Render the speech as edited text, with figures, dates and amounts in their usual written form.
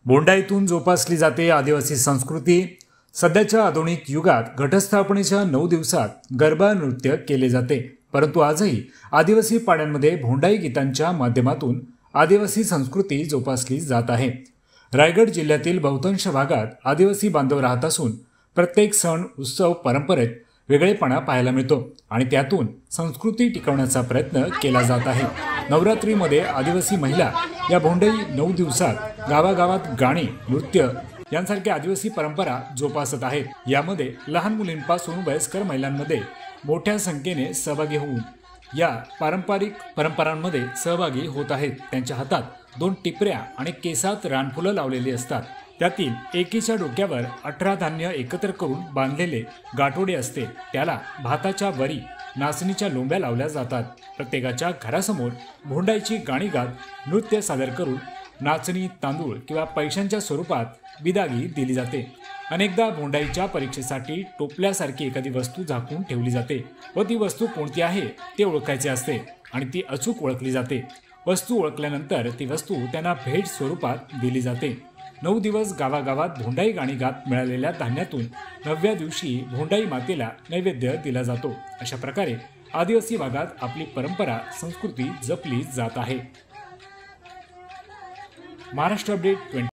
भोंडाईतून जोपासली जाते आदिवासी संस्कृती। सध्याच्या आधुनिक युगात घटस्थापनेच्या 9 दिवसात गरबा नृत्य केले जाते, परंतु आजही आदिवासी पाड्यांमध्ये भोंडाई गीतांच्या माध्यमातून आदिवासी संस्कृती जोपासली जात आहे। रायगड जिल्ह्यातील बहुतांश भागात आदिवासी बांधव राहत असून प्रत्येक सण उत्सव परंपरेत वेगळेपणा पाहायला मिळतो आणि त्यातून संस्कृती टिकवण्याचा प्रयत्न केला जात आहे। नवरात्रीमध्ये आदिवासी महिला या भोंडाई 9 दिवसात गावागावात गाणी, नृत्य यांसारख्या आदिवासी परंपरा जोपासत आहेत। यामध्ये लहान मुलींपासून वयस्कर महिलांमध्ये मोठ्या संख्येने सहभागी होऊन या पारंपरिक परंपरांमध्ये सहभागी होत आहेत। त्यांच्या हातात 2 टिपऱ्या आणि केसात रानफुलं लावलेली असतात। त्यातील एकीच्या डोक्यावर 18 धान्य एकत्र करून बांधलेले गाठोडे असते, त्याला भाताच्या वरी नाचणीच्या लोंब्या लावल्या जातात। प्रत्येकाच्या घरासमोर भोंडाईची गाणी गात नृत्य सादर करून नाचणी, तांदूळ किंवा पैशांच्या स्वरूपात बिदागी दिली जाते। अनेकदा भोंडाईच्या परीक्षेसाठी टोपल्यासारखी एखादी वस्तू झाकून ठेवली जाते व ती वस्तू कोणती आहे ते ओळखायचे असते आणि ती अचूक ओळखली जाते। वस्तू ओळखल्यानंतर ती वस्तू त्यांना भेट स्वरूपात दिली जाते। 9 दिवस गावागावात भोंडाई गाणी गात मिळालेल्या धान्यातून 9व्या दिवशी भोंडाई मातेला नैवेद्य दिला जातो। अशा प्रकारे आदिवासी भागात आपली परंपरा संस्कृती जपली जात आहे। महाराष्ट्र अपडेट 20